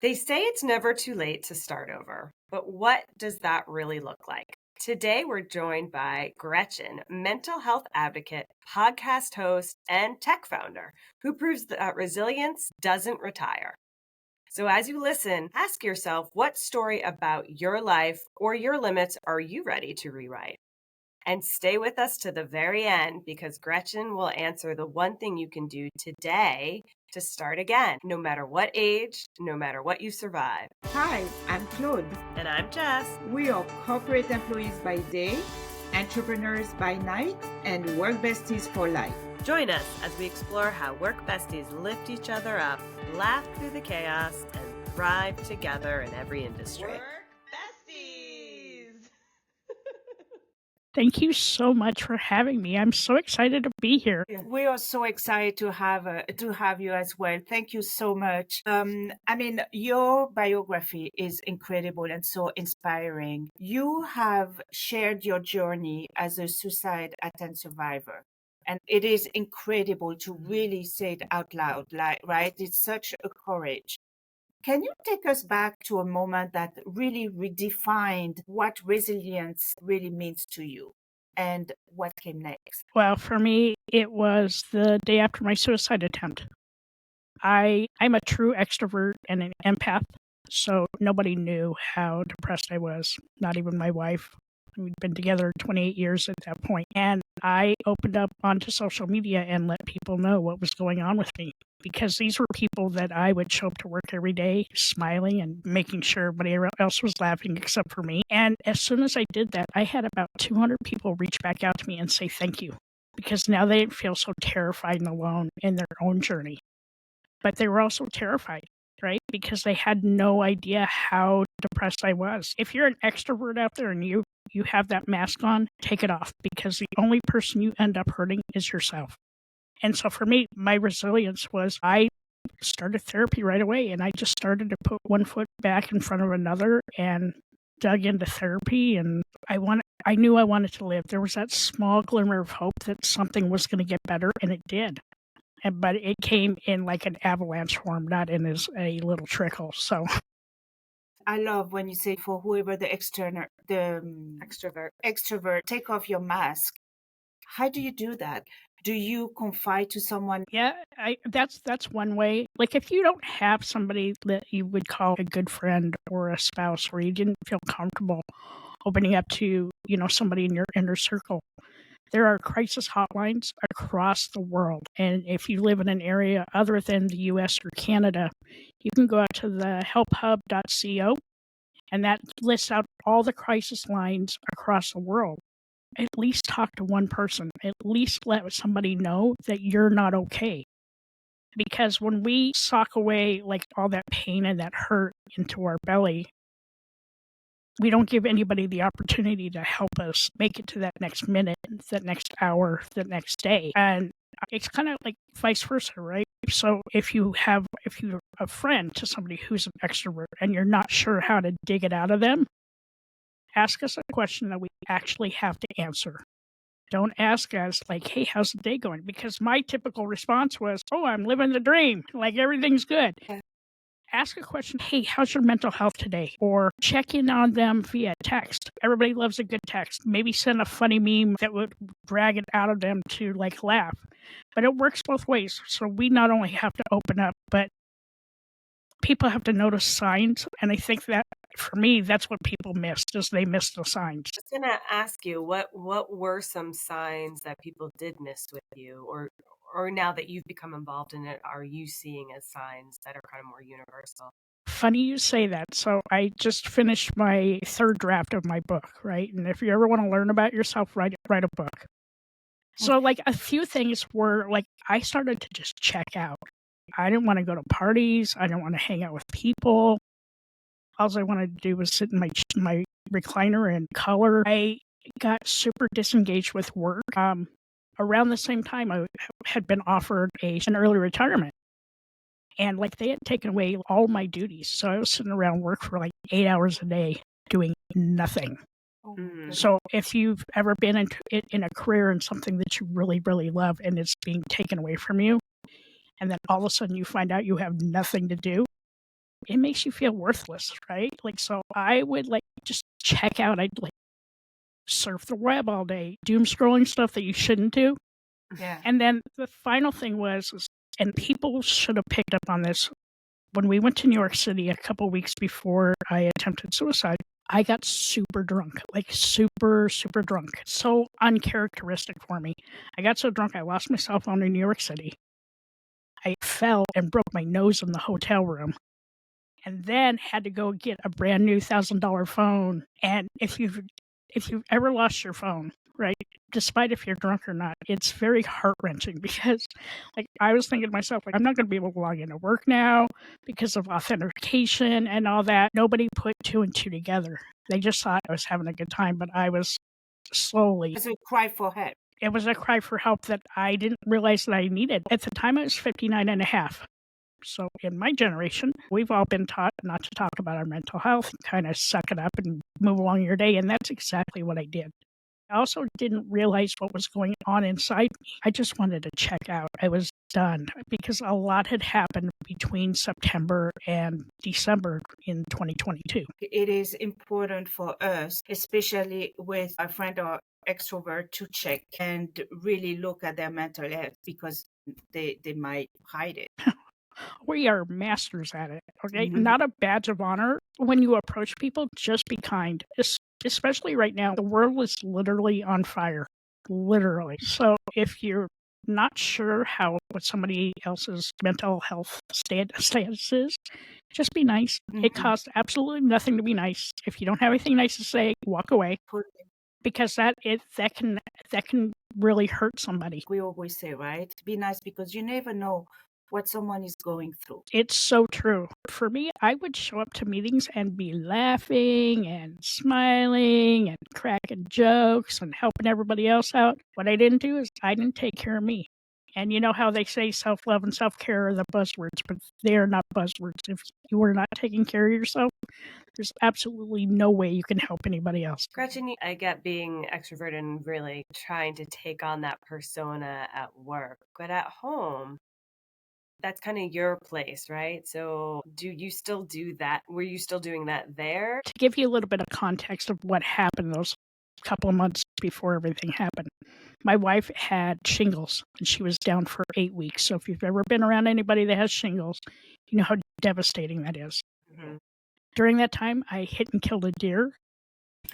They say it's never too late to start over, but what does that really look like? Today, we're joined by Gretchen, mental health advocate, podcast host, and tech founder, who proves that resilience doesn't retire. So, as you listen, ask yourself what story about your life or your limits are you ready to rewrite? And stay with us to the very end because Gretchen will answer the one thing you can do today to start again, no matter what age, no matter what you survive. Hi, I'm Claude. And I'm Jess. We are corporate employees by day, entrepreneurs by night, and work besties for life. Join us as we explore how work besties lift each other up, laugh through the chaos, and thrive together in every industry. Work besties! Thank you so much for having me. I'm so excited to be here. We are so excited to have you as well. Thank you so much. Your biography is incredible and so inspiring. You have shared your journey as a suicide attempt survivor. And it is incredible to really say it out loud, right? It's such a courage. Can you take us back to a moment that really redefined what resilience really means to you and what came next? Well, for me, it was the day after my suicide attempt. I'm a true extrovert and an empath, so nobody knew how depressed I was, not even my wife. We'd been together 28 years at that point, and I opened up onto social media and let people know what was going on with me. Because these were people that I would show up to work every day smiling and making sure everybody else was laughing except for me. And as soon as I did that, I had about 200 people reach back out to me and say thank you. Because now they didn't feel so terrified and alone in their own journey. But they were also terrified, right? Because they had no idea how depressed I was. If you're an extrovert out there and you have that mask on, take it off because the only person you end up hurting is yourself. And so for me, my resilience was I started therapy right away, and I just started to put one foot back in front of another and dug into therapy. And I knew I wanted to live. There was that small glimmer of hope that something was going to get better, and it did. But it came in like an avalanche form, not in as a little trickle. So I love when you say for whoever the extrovert, take off your mask. How do you do that? Do you confide to someone? yeah, that's one way. Like if you don't have somebody that you would call a good friend or a spouse, or you didn't feel comfortable opening up to, somebody in your inner circle, there are crisis hotlines across the world. And if you live in an area other than the US or Canada, you can go out to the helphub.co, and that lists out all the crisis lines across the world. At least talk to one person. At least let somebody know that you're not okay. Because when we sock away like all that pain and that hurt into our belly, we don't give anybody the opportunity to help us make it to that next minute, that next hour, the next day. And it's kind of like vice versa, right? So if you're a friend to somebody who's an extrovert and you're not sure how to dig it out of them, ask us a question that we actually have to answer. Don't ask us like, hey, how's the day going? Because my typical response was, oh, I'm living the dream. Like everything's good. Yeah. Ask a question, hey, how's your mental health today? Or check in on them via text. Everybody loves a good text. Maybe send a funny meme that would drag it out of them to like laugh. But it works both ways. So we not only have to open up, but people have to notice signs. And I think that for me, that's what people missed, is they missed the signs. I was going to ask you, what were some signs that people did miss with you, or now that you've become involved in it, are you seeing as signs that are kind of more universal? Funny you say that. So I just finished my third draft of my book, right? And if you ever want to learn about yourself, write a book. So like a few things were like I started to just check out. I didn't want to go to parties. I didn't want to hang out with people. All I wanted to do was sit in my recliner and color. I got super disengaged with work. Around the same time, I had been offered an early retirement. And like they had taken away all my duties. So I was sitting around work for like 8 hours a day doing nothing. Mm-hmm. So if you've ever been in a career in something that you really, really love and it's being taken away from you, and then all of a sudden you find out you have nothing to do, it makes you feel worthless, right? Like, so I would like just check out. I'd like surf the web all day, doom scrolling stuff that you shouldn't do. Yeah. And then the final thing was, and people should have picked up on this, when we went to New York City a couple weeks before I attempted suicide, I got super drunk, like super, super drunk. So uncharacteristic for me. I got so drunk, I lost my cell phone in New York City. I fell and broke my nose in the hotel room, and then had to go get a brand new $1,000 phone. And if you've ever lost your phone, right, despite if you're drunk or not, it's very heart-wrenching because, like, I was thinking to myself, like, I'm not going to be able to log into work now because of authentication and all that. Nobody put two and two together. They just thought I was having a good time, but I was slowly. It's a cry for help. It was a cry for help that I didn't realize that I needed. At the time, I was 59 and a half. So in my generation, we've all been taught not to talk about our mental health, kind of suck it up and move along your day. And that's exactly what I did. I also didn't realize what was going on inside me. I just wanted to check out. I was done because a lot had happened between September and December in 2022. It is important for us, especially with a friend or extrovert, to check and really look at their mental health because they might hide it. We are masters at it, okay? Mhm. Not a badge of honor. When you approach people, just be kind. Especially right now, the world is literally on fire. Literally. So if you're not sure what somebody else's mental health status is, just be nice. It Mhm. costs absolutely nothing to be nice. If you don't have anything nice to say, walk away because that can really hurt somebody. We always say, right? Be nice because you never know what someone is going through. It's so true. For me, I would show up to meetings and be laughing and smiling and cracking jokes and helping everybody else out. What I didn't do is I didn't take care of me. And you know how they say self-love and self-care are the buzzwords, but they are not buzzwords. If you are not taking care of yourself, there's absolutely no way you can help anybody else. Gretchen, I get being extroverted and really trying to take on that persona at work, but at home, that's kind of your place, right? So do you still do that? Were you still doing that there? To give you a little bit of context of what happened those couple of months before everything happened, my wife had shingles and she was down for 8 weeks. So if you've ever been around anybody that has shingles, you know how devastating that is. Mm-hmm. During that time, I hit and killed a deer.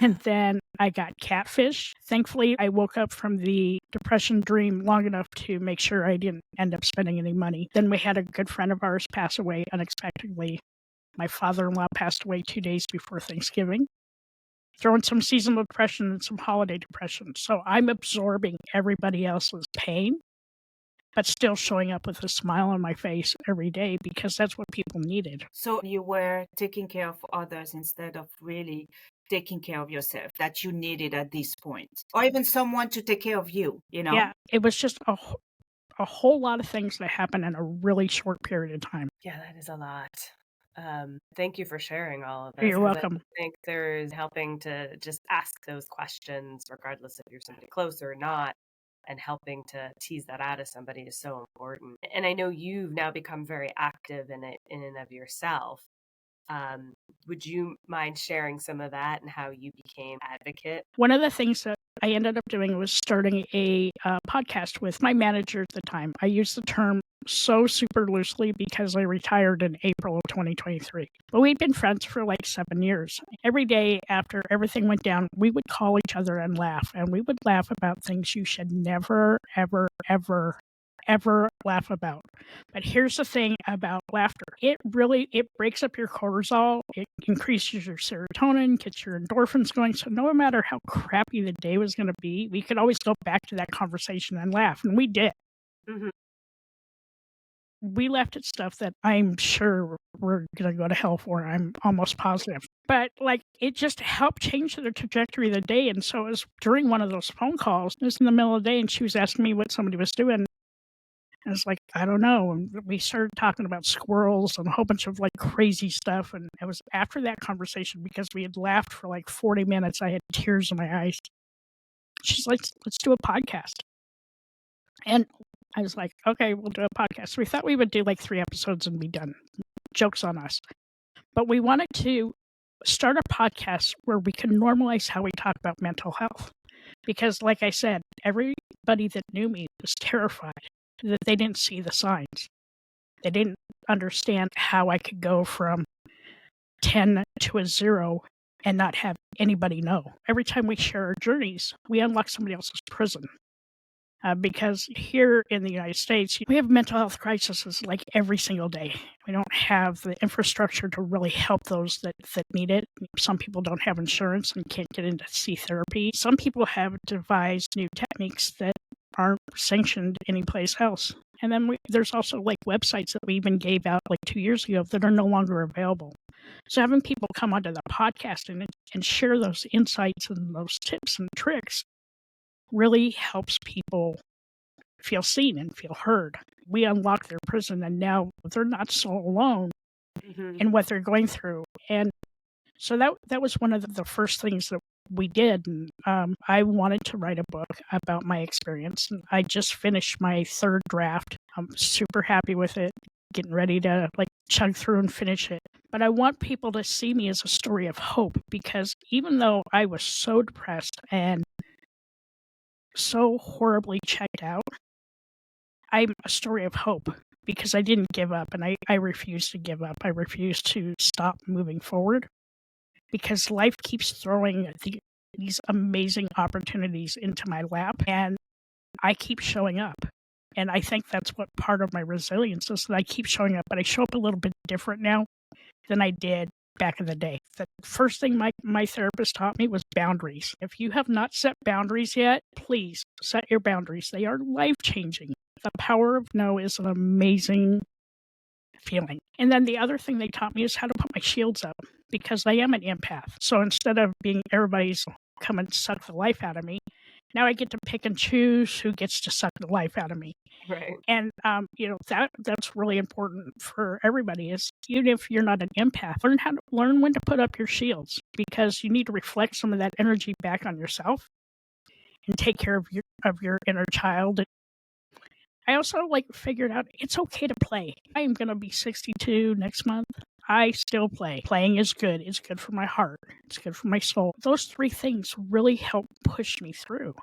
And then I got catfish. Thankfully, I woke up from the depression dream long enough to make sure I didn't end up spending any money. Then we had a good friend of ours pass away unexpectedly. My father-in-law passed away 2 days before Thanksgiving. Throw in some seasonal depression and some holiday depression. So I'm absorbing everybody else's pain, but still showing up with a smile on my face every day because that's what people needed. So you were taking care of others instead of really taking care of yourself that you needed at this point, or even someone to take care of you, you know? Yeah, it was just a whole lot of things that happened in a really short period of time. Yeah, that is a lot. Thank you for sharing all of this. You're 'Cause welcome. I think there's helping to just ask those questions, regardless if you're somebody close or not, and helping to tease that out of somebody is so important. And I know you've now become very active in it in and of yourself. Would you mind sharing some of that and how you became advocate? One of the things that I ended up doing was starting a podcast with my manager at the time. I use the term so super loosely because I retired in April of 2023. But we'd been friends for like 7 years. Every day after everything went down, we would call each other and laugh. And we would laugh about things you should never, ever, ever, ever laugh about. But here's the thing about laughter. It breaks up your cortisol. It increases your serotonin, gets your endorphins going. So no matter how crappy the day was going to be, we could always go back to that conversation and laugh. And we did. Mm-hmm. We laughed at stuff that I'm sure we're going to go to hell for. I'm almost positive. But like, it just helped change the trajectory of the day. And so it was during one of those phone calls, it was in the middle of the day, and she was asking me what somebody was doing. I was like, I don't know. And we started talking about squirrels and a whole bunch of like crazy stuff. And it was after that conversation, because we had laughed for like 40 minutes, I had tears in my eyes. She's like, let's do a podcast. And I was like, okay, we'll do a podcast. So we thought we would do like 3 episodes and be done. Joke's on us. But we wanted to start a podcast where we can normalize how we talk about mental health. Because, like I said, everybody that knew me was terrified that they didn't see the signs. They didn't understand how I could go from 10 to a 0 and not have anybody know. Every time we share our journeys, we unlock somebody else's prison. Because here in the United States, we have mental health crises like every single day. We don't have the infrastructure to really help those that need it. Some people don't have insurance and can't get in to see therapy. Some people have devised new techniques that aren't sanctioned anyplace else. And then there's also like websites that we even gave out like 2 years ago that are no longer available. So having people come onto the podcast and share those insights and those tips and tricks really helps people feel seen and feel heard. We unlock their prison, and now they're not so alone in what they're going through. And so that was one of the first things that we did. And I wanted to write a book about my experience. And I just finished my third draft. I'm super happy with it, getting ready to like chug through and finish it. But I want people to see me as a story of hope, because even though I was so depressed and so horribly checked out, I'm a story of hope because I didn't give up, and I refuse to give up. I refuse to stop moving forward because life keeps throwing these amazing opportunities into my lap, and I keep showing up. And I think that's what part of my resilience is, that I keep showing up, but I show up a little bit different now than I did back in the day. The first thing my therapist taught me was boundaries. If you have not set boundaries yet, please set your boundaries. They are life-changing. The power of no is an amazing feeling. And then the other thing they taught me is how to put my shields up, because I am an empath. So instead of being everybody's come and suck the life out of me, now I get to pick and choose who gets to suck the life out of me. Right. And, that's really important for everybody, is even if you're not an empath, learn when to put up your shields, because you need to reflect some of that energy back on yourself and take care of your inner child. I also figured out it's okay to play. I am going to be 62 next month. I still play. Playing is good. It's good for my heart. It's good for my soul. Those three things really help push me through.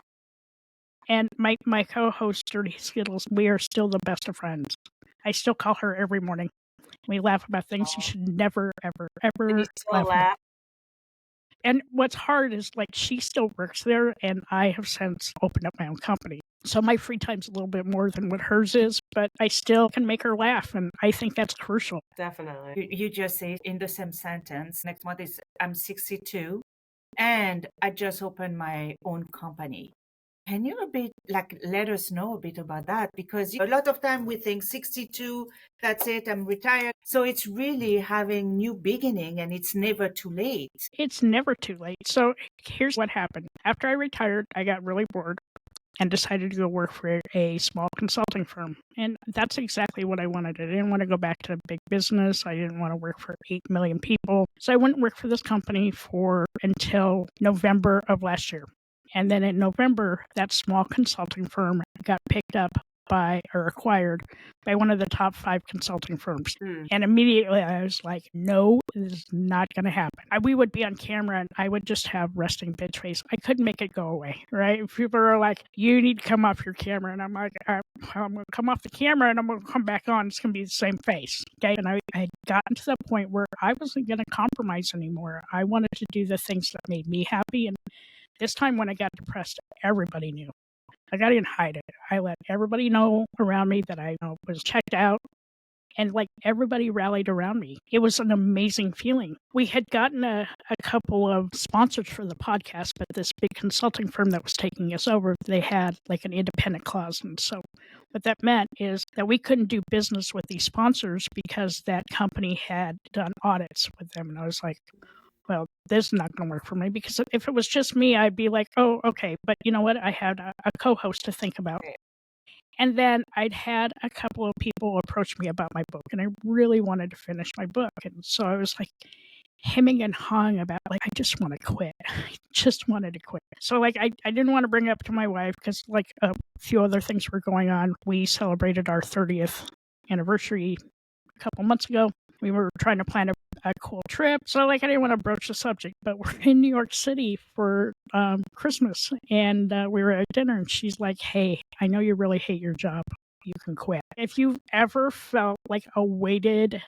And my co-host, Dirty Skittles, we are still the best of friends. I still call her every morning. We laugh about things you should never, ever, ever And you still laugh. about. And what's hard is she still works there, and I have since opened up my own company. So my free time's a little bit more than what hers is, but I still can make her laugh, and I think that's crucial. Definitely. You just say in the same sentence, next month is I'm 62 and I just opened my own company. Can you let us know a bit about that? Because a lot of time we think 62, that's it, I'm retired. So it's really having new beginning, and it's never too late. It's never too late. So here's what happened. After I retired, I got really bored and decided to go work for a small consulting firm. And that's exactly what I wanted. I didn't want to go back to big business. I didn't want to work for 8 million people. So I wouldn't work for this company until November of last year. And then in November, that small consulting firm got picked up or acquired by one of the top 5 consulting firms. And immediately I was like, no, this is not going to happen. We would be on camera and I would just have resting bitch face. I couldn't make it go away, right? People are like, you need to come off your camera. And I'm like, I'm going to come off the camera and I'm going to come back on. It's going to be the same face. Okay. And I had gotten to the point where I wasn't going to compromise anymore. I wanted to do the things that made me happy. And this time when I got depressed, everybody knew. I didn't hide it. I let everybody know around me that I was checked out, and everybody rallied around me. It was an amazing feeling. We had gotten a couple of sponsors for the podcast, but this big consulting firm that was taking us over, they had an independent clause. And so what that meant is that we couldn't do business with these sponsors because that company had done audits with them. And I was like, well, this is not going to work for me, because if it was just me, I'd be like, oh, okay. But you know what? I had a co-host to think about. And then I'd had a couple of people approach me about my book, and I really wanted to finish my book. And so I was hemming and hawing about, I just want to quit. I just wanted to quit. So I didn't want to bring it up to my wife because a few other things were going on. We celebrated our 30th anniversary a couple months ago. We were trying to plan a a cool trip. So like I didn't want to broach the subject, but we're in New York City for Christmas, and we were at dinner, and she's like, "Hey, I know you really hate your job. You can quit." If you've ever felt like a weighted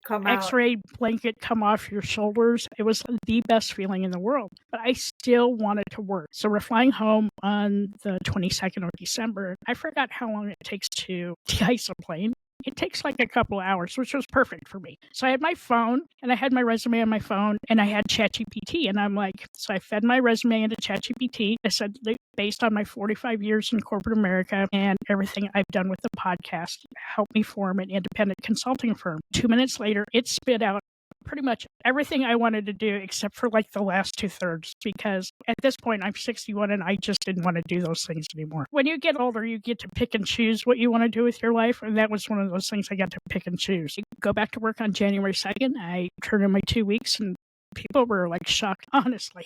Come out. X-ray blanket come off your shoulders, it was the best feeling in the world. But I still wanted to work. So we're flying home on the 22nd of December. I forgot how long it takes to de-ice a plane. It takes like a couple of hours, which was perfect for me. So I had my phone, and I had my resume on my phone, and I had ChatGPT. And I'm like, so I fed my resume into ChatGPT. I said, based on my 45 years in corporate America and everything I've done with the podcast, help me form an independent consulting firm. 2 minutes later, it spit out pretty much everything I wanted to do except for like the last 2/3, because at this point I'm 61 and I just didn't want to do those things anymore. When you get older, you get to pick and choose what you want to do with your life, and that was one of those things I got to pick and choose. Go back to work on January 2nd. I turned in my 2 weeks, and people were like shocked, honestly.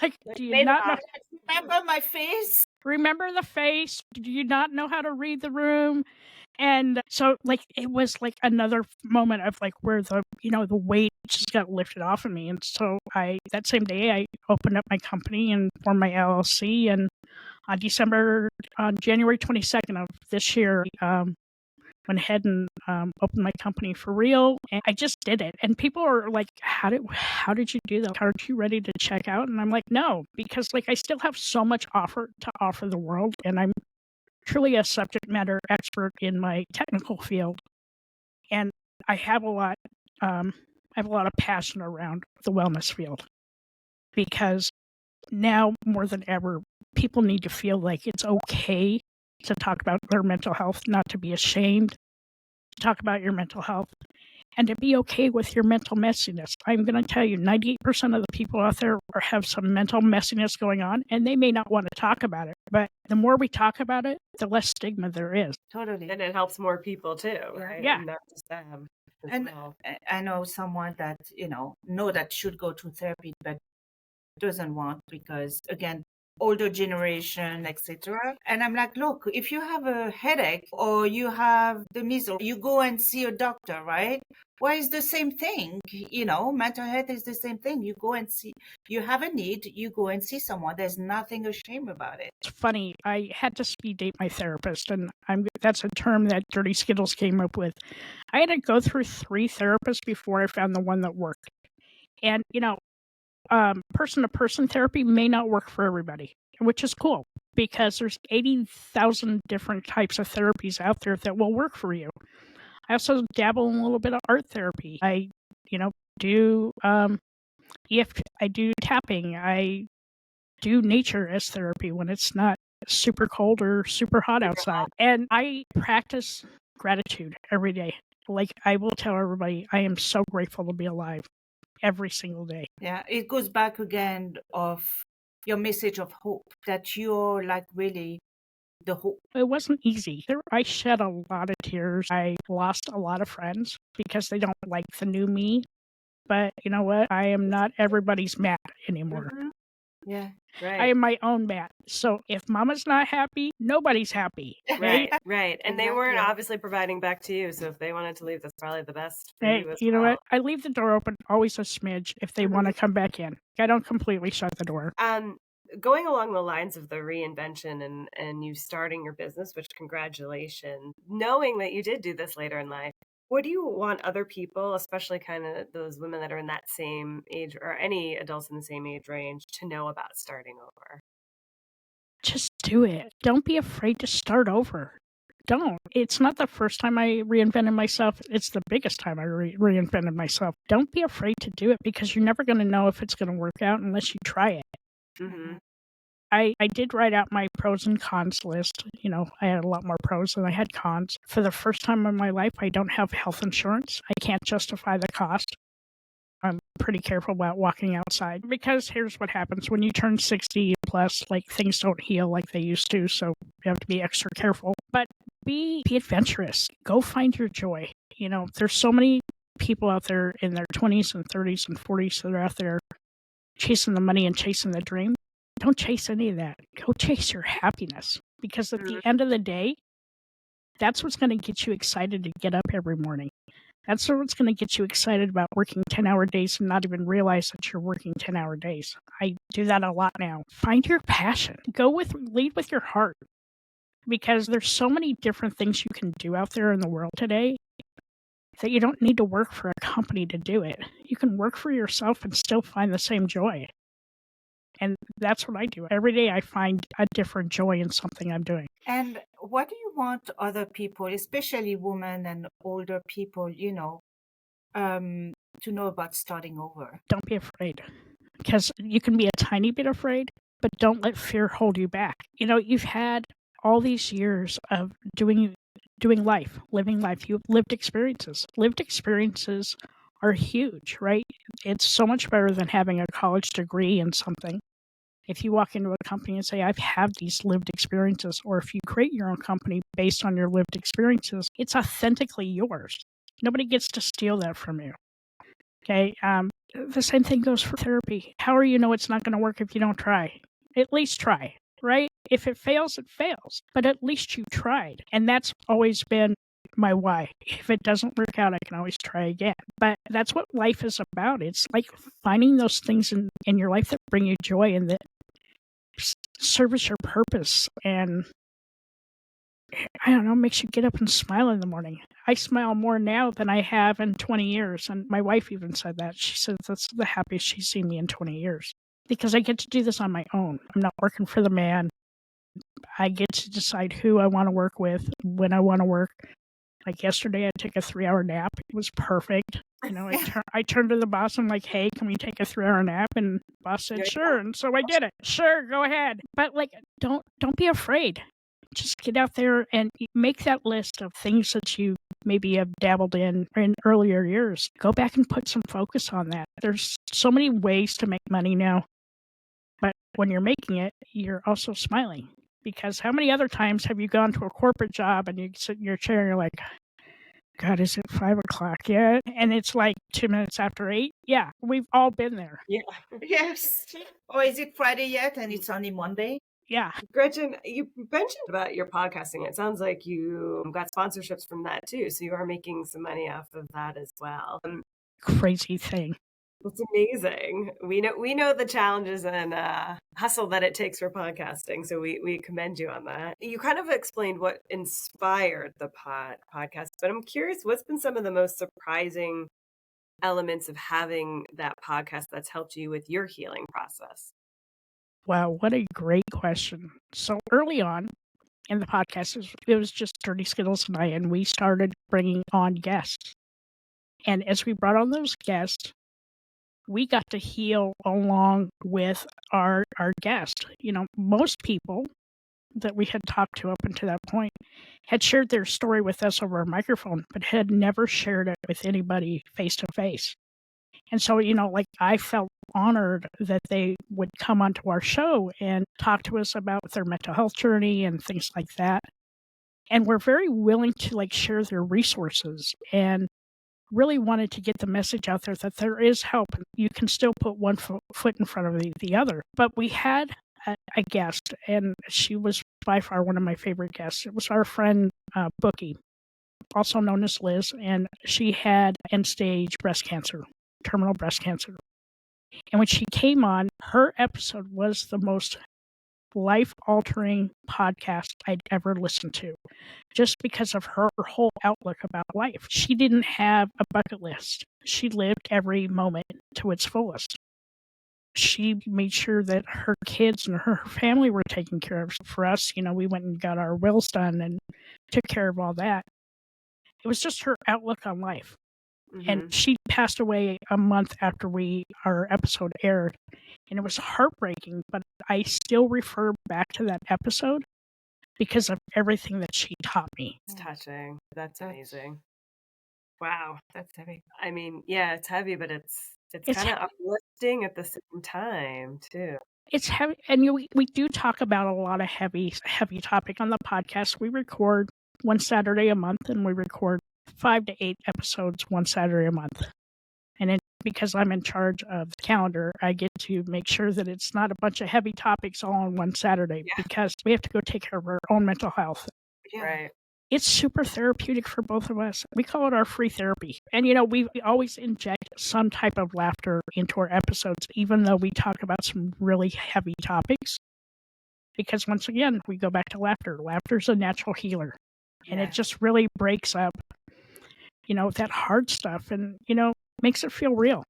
Like, do you not know? Remember my face? Remember the face? Do you not know how to read the room? And so, like, it was like another moment of like where the weight just got lifted off of me. And so that same day, I opened up my company and formed my LLC. And on January 22nd of this year, went ahead and opened my company for real. And I just did it. And people are like, how did you do that? Aren't you ready to check out? And I'm like, no, because like I still have so much to offer the world. And I'm truly a subject matter expert in my technical field, and I have a lot of passion around the wellness field, because now more than ever, people need to feel like it's okay to talk about their mental health, not to be ashamed to talk about your mental health, and to be okay with your mental messiness. I'm going to tell you, 98% of the people out there have some mental messiness going on, and they may not want to talk about it. But the more we talk about it, the less stigma there is. Totally. And it helps more people too, right? Yeah. And not just them. And I know someone that, know that should go to therapy, but doesn't want because, again, older generation, etc. And I'm like, look, if you have a headache or you have the measles, you go and see a doctor, right? Why is the same thing? Mental health is the same thing. You go and see, you have a need, you go and see someone. There's nothing ashamed about it. It's funny. I had to speed date my therapist, and that's a term that Dirty Skittles came up with. I had to go through 3 therapists before I found the one that worked. And, person-to-person therapy may not work for everybody, which is cool, because there's 80,000 different types of therapies out there that will work for you. I also dabble in a little bit of art therapy. I, do EFT, I do tapping. I do nature as therapy when it's not super cold or super hot outside. And I practice gratitude every day. Like, I will tell everybody, I am so grateful to be alive every single day. Yeah, it goes back again of your message of hope, that you're like really the hope. It wasn't easy. I shed a lot of tears. I lost a lot of friends because they don't like the new me. But you know what? I am not everybody's Matt anymore. Mm-hmm. Yeah, right. I am my own Matt. So if Mama's not happy, nobody's happy. Right. And they weren't Exactly. obviously providing back to you. So if they wanted to leave, that's probably the best for Hey, you as you know well. what? I leave the door open always a smidge if they want to come back in. I don't completely shut the door. Going along the lines of the reinvention and you starting your business, which congratulations, knowing that you did do this later in life, what do you want other people, especially kind of those women that are in that same age or any adults in the same age range, to know about starting over? Just do it. Don't be afraid to start over. Don't. It's not the first time I reinvented myself. It's the biggest time I reinvented myself. Don't be afraid to do it, because you're never going to know if it's going to work out unless you try it. Mm-hmm. I did write out my pros and cons list. I had a lot more pros than I had cons. For the first time in my life, I don't have health insurance. I can't justify the cost. I'm pretty careful about walking outside, because here's what happens when you turn 60 plus, like, things don't heal like they used to. So you have to be extra careful, but be adventurous. Go find your joy. There's so many people out there in their 20s and 30s and 40s that are out there chasing the money and chasing the dream. Don't chase any of that. Go chase your happiness, because at the end of the day, that's what's going to get you excited to get up every morning. That's what's going to get you excited about working 10-hour days and not even realize that you're working 10-hour days. I do that a lot now. Find your passion. Lead with your heart. Because there's so many different things you can do out there in the world today that you don't need to work for a company to do it. You can work for yourself and still find the same joy. And that's what I do. Every day I find a different joy in something I'm doing. And what do you want other people, especially women and older people, to know about starting over? Don't be afraid. Because you can be a tiny bit afraid, but don't let fear hold you back. You've had all these years of doing life, living life. You've lived experiences. Lived experiences are huge, right? It's so much better than having a college degree in something. If you walk into a company and say, I've had these lived experiences, or if you create your own company based on your lived experiences, it's authentically yours. Nobody gets to steal that from you. Okay. The same thing goes for therapy. How are you know it's not going to work if you don't try? At least try, right? If it fails, it fails. But at least you tried. And that's always been my why. If it doesn't work out, I can always try again. But that's what life is about. It's like finding those things in your life that bring you joy and that service your purpose. And I don't know, makes you get up and smile in the morning. I smile more now than I have in 20 years. And my wife even said that. She said that's the happiest she's seen me in 20 years. Because I get to do this on my own. I'm not working for the man. I get to decide who I want to work with, when I want to work. Like yesterday, I took a 3-hour nap. It was perfect. I turned to the boss. I'm like, hey, can we take a 3-hour nap? And the boss said, sure. And so I did it. Sure, go ahead. But don't be afraid. Just get out there and make that list of things that you maybe have dabbled in earlier years. Go back and put some focus on that. There's so many ways to make money now. But when you're making it, you're also smiling. Because how many other times have you gone to a corporate job and you sit in your chair and you're like, God, is it 5 o'clock yet? And it's like 2 minutes after 8. Yeah, we've all been there. Yeah. Yes. Or is it Friday yet and it's only Monday? Yeah. Gretchen, you mentioned about your podcasting. It sounds like you got sponsorships from that too. So you are making some money off of that as well. Crazy thing. It's amazing. We know the challenges and hustle that it takes for podcasting. So we commend you on that. You kind of explained what inspired the podcast, but I'm curious, what's been some of the most surprising elements of having that podcast that's helped you with your healing process? Wow, what a great question. So early on in the podcast, it was just Dirty Skittles and I, and we started bringing on guests. And as we brought on those guests, we got to heal along with our guest. Most people that we had talked to up until that point had shared their story with us over a microphone, but had never shared it with anybody face to face. And so, I felt honored that they would come onto our show and talk to us about their mental health journey and things like that. And we're very willing to share their resources and really wanted to get the message out there that there is help. You can still put one foot in front of the other. But we had a guest, and she was by far one of my favorite guests. It was our friend Bookie, also known as Liz, and she had end-stage breast cancer, terminal breast cancer. And when she came on, her episode was the most life-altering podcast I'd ever listened to, just because of her whole outlook about life. She didn't have a bucket list. She lived every moment to its fullest. She made sure that her kids and her family were taken care of. For us, we went and got our wills done and took care of all that. It was just her outlook on life. Mm-hmm. And she passed away a month after our episode aired. And it was heartbreaking, but I still refer back to that episode because of everything that she taught me. It's touching. That's amazing. Wow, that's heavy. I mean, yeah, it's heavy, but it's kind of uplifting at the same time too. It's heavy, and we do talk about a lot of heavy topic on the podcast. We record one Saturday a month, and we record 5 to 8 episodes one Saturday a month. And because I'm in charge of the calendar, I get to make sure that it's not a bunch of heavy topics all on one Saturday, because we have to go take care of our own mental health. Yeah. Right. it's super therapeutic for both of us. We call it our free therapy. And, we always inject some type of laughter into our episodes, even though we talk about some really heavy topics. Because once again, we go back to laughter. Laughter's a natural healer. And it just really breaks up, that hard stuff and, makes it feel real.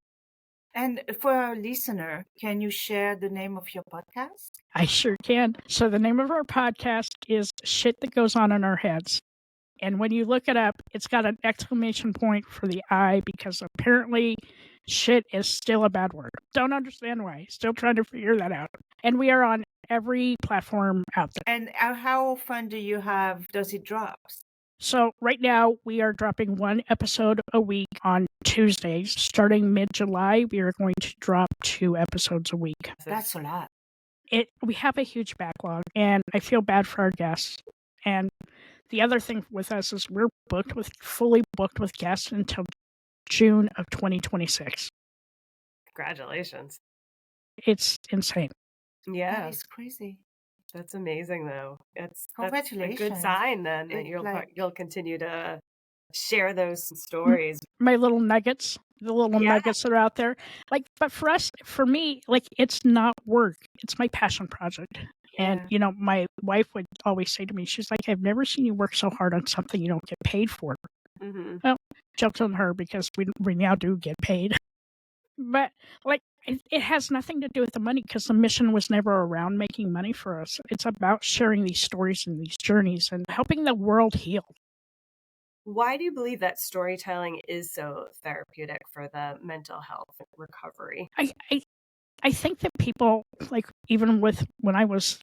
And for our listener, can you share the name of your podcast? I sure can. So the name of our podcast is Shit That Goes On in Our Heads. And when you look it up, it's got an exclamation point for the I because apparently shit is still a bad word. Don't understand why. Still trying to figure that out. And we are on every platform out there. And how often does it drop? So right now we are dropping one episode a week on Tuesdays. Starting mid-July, we are going to drop 2 episodes a week. That's a lot. We have a huge backlog, and I feel bad for our guests. And the other thing with us is we're fully booked with guests until June of 2026. Congratulations. It's insane. Yeah. That is crazy. That's amazing, though. That's a Congratulations. good sign then that you'll continue to share those stories. My little nuggets, nuggets that are out there. But for me, it's not work. It's my passion project. And, my wife would always say to me, she's like, I've never seen you work so hard on something you don't get paid for. Mm-hmm. Well, joke's on her because we now do get paid. But, it has nothing to do with the money because the mission was never around making money for us. It's about sharing these stories and these journeys and helping the world heal. Why do you believe that storytelling is so therapeutic for the mental health recovery? I think that people, even with when I was,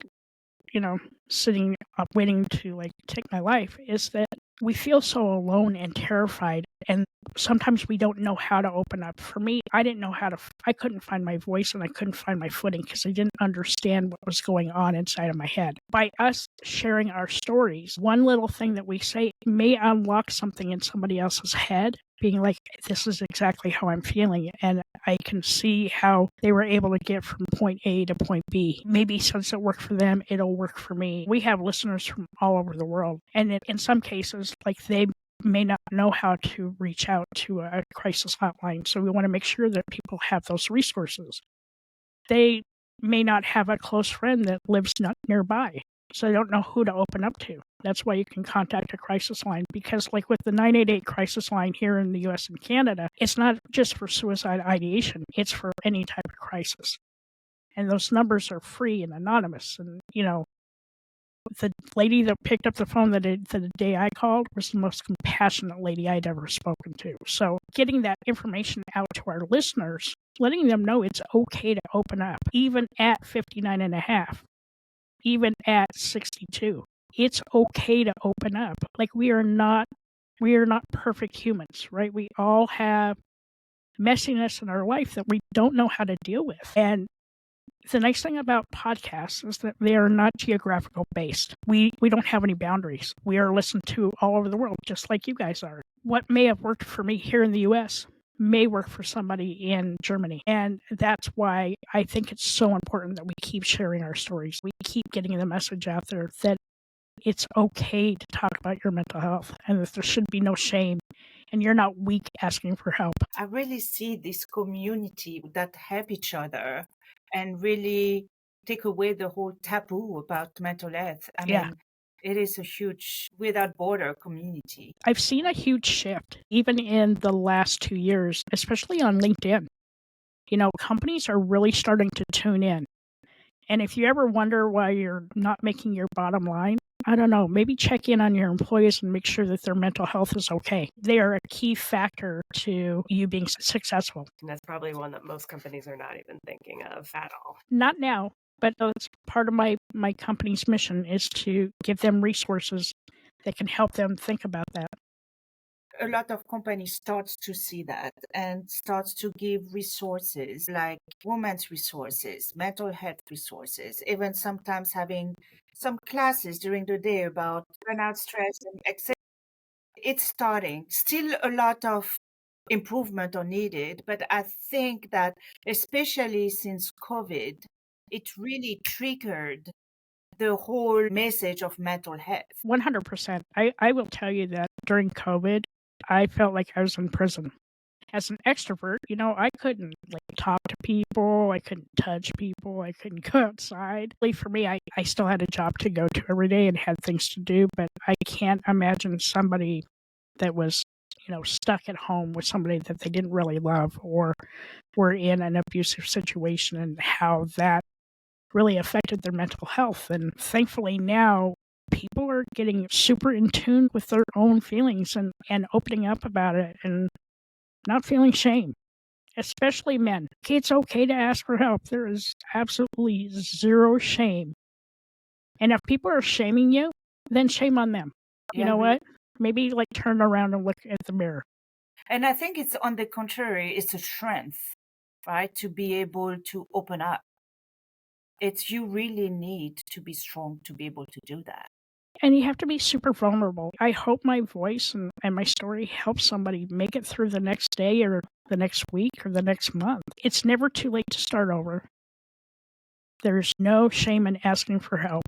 sitting up waiting to take my life, is that we feel so alone and terrified, and sometimes we don't know how to open up. For me, I didn't know I couldn't find my voice and I couldn't find my footing because I didn't understand what was going on inside of my head. By us sharing our stories, one little thing that we say may unlock something in somebody else's head, being like, this is exactly how I'm feeling. And I can see how they were able to get from point A to point B. Maybe since it worked for them, it'll work for me. We have listeners from all over the world. And in some cases, they may not know how to reach out to a crisis hotline. So we want to make sure that people have those resources. They may not have a close friend that lives not nearby. So they don't know who to open up to. That's why you can contact a crisis line because with the 988 crisis line here in the US and Canada, it's not just for suicide ideation. It's for any type of crisis. And those numbers are free and anonymous. And, the lady that picked up the phone the day I called was the most compassionate lady I'd ever spoken to. So getting that information out to our listeners, letting them know it's okay to open up, even at 59 and a half, even at 62. It's okay to open up. We are not perfect humans, right? We all have messiness in our life that we don't know how to deal with. And the nice thing about podcasts is that they are not geographical based. We don't have any boundaries. We are listened to all over the world, just like you guys are. What may have worked for me here in the US may work for somebody in Germany. And that's why I think it's so important that we keep sharing our stories. We keep getting the message out there that it's okay to talk about your mental health and that there should be no shame and you're not weak asking for help. I really see this community that help each other and really take away the whole taboo about mental health. I mean, it is a huge, without border community. I've seen a huge shift, even in the last 2 years, especially on LinkedIn. Companies are really starting to tune in. And if you ever wonder why you're not making your bottom line, I don't know, maybe check in on your employees and make sure that their mental health is okay. They are a key factor to you being successful. And that's probably one that most companies are not even thinking of at all. Not now, but that's part of my company's mission is to give them resources that can help them think about that. A lot of companies starts to see that and starts to give resources like women's resources, mental health resources, even sometimes having some classes during the day about burnout, stress, and etc. It's starting. Still a lot of improvement are needed, but I think that especially since COVID, it really triggered the whole message of mental health. 100%. I will tell you that during COVID, I felt like I was in prison. As an extrovert, I couldn't talk to people, I couldn't touch people, I couldn't go outside. For me, I still had a job to go to every day and had things to do, but I can't imagine somebody that was, stuck at home with somebody that they didn't really love or were in an abusive situation and how that really affected their mental health. And thankfully now people are getting super in tune with their own feelings and opening up about it and not feeling shame, especially men. It's okay to ask for help. There is absolutely zero shame. And if people are shaming you, then shame on them. You know what? Maybe turn around and look at the mirror. And I think it's on the contrary, it's a strength, right? To be able to open up. You really need to be strong to be able to do that. And you have to be super vulnerable. I hope my voice and my story helps somebody make it through the next day or the next week or the next month. It's never too late to start over. There's no shame in asking for help.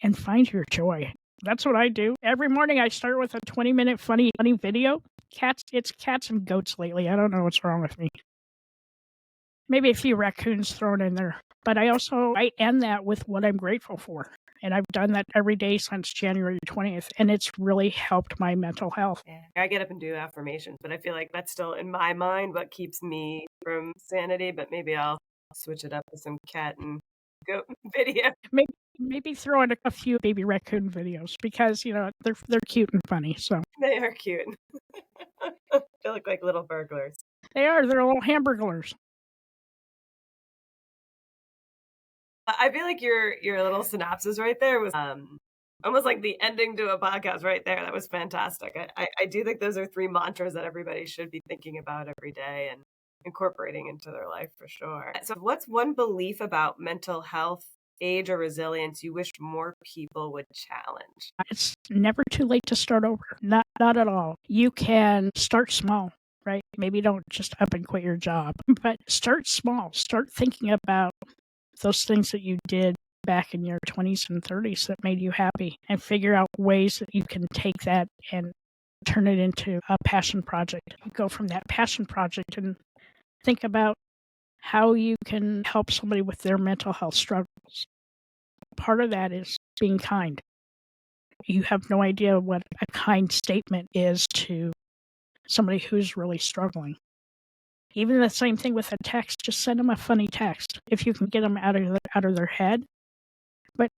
And find your joy. That's what I do. Every morning I start with a 20-minute funny video. It's cats and goats lately. I don't know what's wrong with me. Maybe a few raccoons thrown in there. But I end that with what I'm grateful for. And I've done that every day since January 20th, and it's really helped my mental health. Yeah. I get up and do affirmations, but I feel like that's still in my mind what keeps me from sanity, but maybe I'll switch it up with some cat and goat video. Maybe throw in a few baby raccoon videos because, they're cute and funny. So They are cute. They look like little burglars. They're little hamburglers. I feel like your little synopsis right there was almost like the ending to a podcast right there. That was fantastic. I do think those are 3 mantras that everybody should be thinking about every day and incorporating into their life for sure. So what's one belief about mental health, age, or resilience you wish more people would challenge? It's never too late to start over. Not at all. You can start small, right? Maybe don't just up and quit your job, but start small. Start thinking about those things that you did back in your 20s and 30s that made you happy and figure out ways that you can take that and turn it into a passion project. Go from that passion project and think about how you can help somebody with their mental health struggles. Part of that is being kind. You have no idea what a kind statement is to somebody who's really struggling. Even the same thing with a text, just send them a funny text if you can get them out of their head. But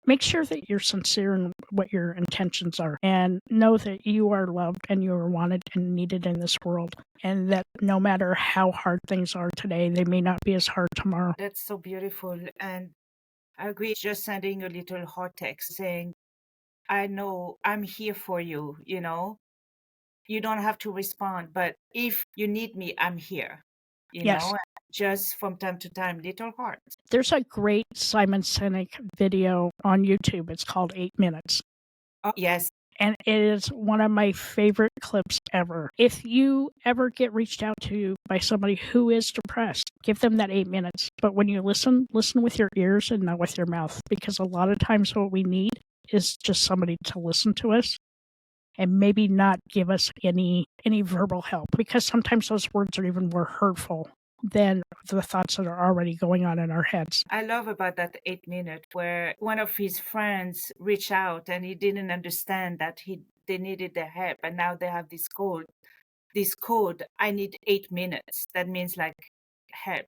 make sure that you're sincere in what your intentions are and know that you are loved and you are wanted and needed in this world. And that no matter how hard things are today, they may not be as hard tomorrow. That's so beautiful. And I agree, just sending a little hot text saying, I know I'm here for you, You don't have to respond, but if you need me, I'm here. Yes. Just from time to time, little hearts. There's a great Simon Sinek video on YouTube. It's called 8 Minutes. Oh, yes. And it is one of my favorite clips ever. If you ever get reached out to by somebody who is depressed, give them that 8 minutes. But when you listen with your ears and not with your mouth, because a lot of times what we need is just somebody to listen to us and maybe not give us any verbal help, because sometimes those words are even more hurtful than the thoughts that are already going on in our heads. I love about that 8 minute where one of his friends reached out and he didn't understand that they needed their help, and now they have this code, I need 8 minutes. That means help.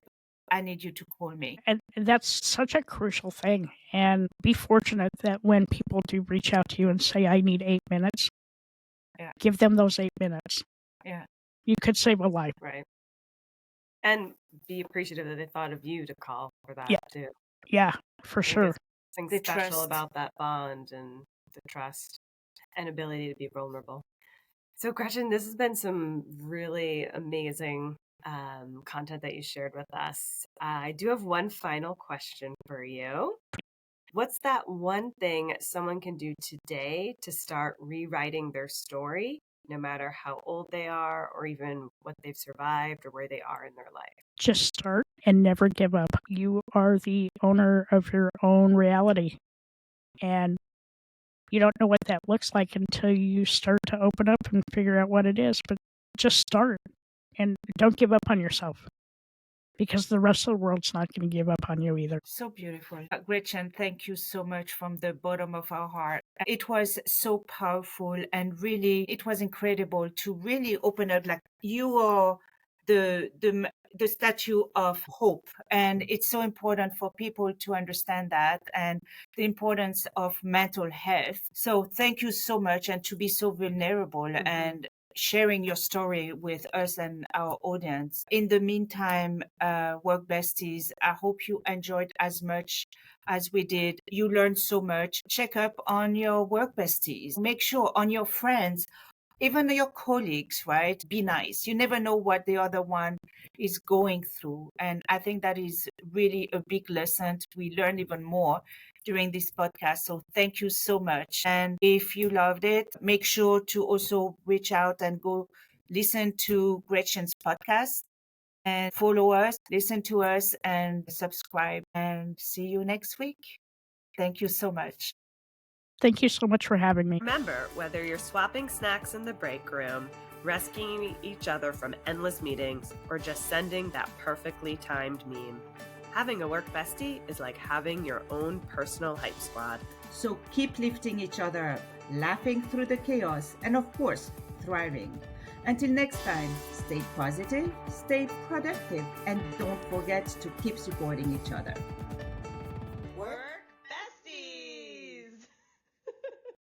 I need you to call me. And that's such a crucial thing. And be fortunate that when people do reach out to you and say, I need 8 minutes, give them those 8 minutes. Yeah. You could save a life. Right. And be appreciative that they thought of you to call for that too. Yeah, for sure. Something special about that bond and the trust and ability to be vulnerable. So Gretchen, this has been some really amazing content that you shared with us. I do have one final question for you. What's that one thing someone can do today to start rewriting their story no matter how old they are or even what they've survived or where they are in their life. Just start and never give up. You are the owner of your own reality. And you don't know what that looks like until you start to open up and figure out what it is. But just start and don't give up on yourself, because the rest of the world's not going to give up on you either. So beautiful. Gretchen, thank you so much from the bottom of our heart. It was so powerful, and really, it was incredible to really open up. Like, you are the statue of hope, and it's so important for people to understand that and the importance of mental health. So thank you so much, and to be so vulnerable and sharing your story with us and our audience. In the meantime, work besties, I hope you enjoyed as much as we did. You learned so much. Check up on your work besties. Make sure on your friends, even your colleagues, right? Be nice. You never know what the other one is going through. And I think that is really a big lesson. We learn even more during this podcast. So thank you so much. And if you loved it, make sure to also reach out and go listen to Gretchen's podcast and follow us, listen to us, and subscribe. And see you next week. Thank you so much. Thank you so much for having me. Remember, whether you're swapping snacks in the break room, rescuing each other from endless meetings, or just sending that perfectly timed meme, having a work bestie is like having your own personal hype squad. So keep lifting each other up, laughing through the chaos, and of course, thriving. Until next time, stay positive, stay productive, and don't forget to keep supporting each other.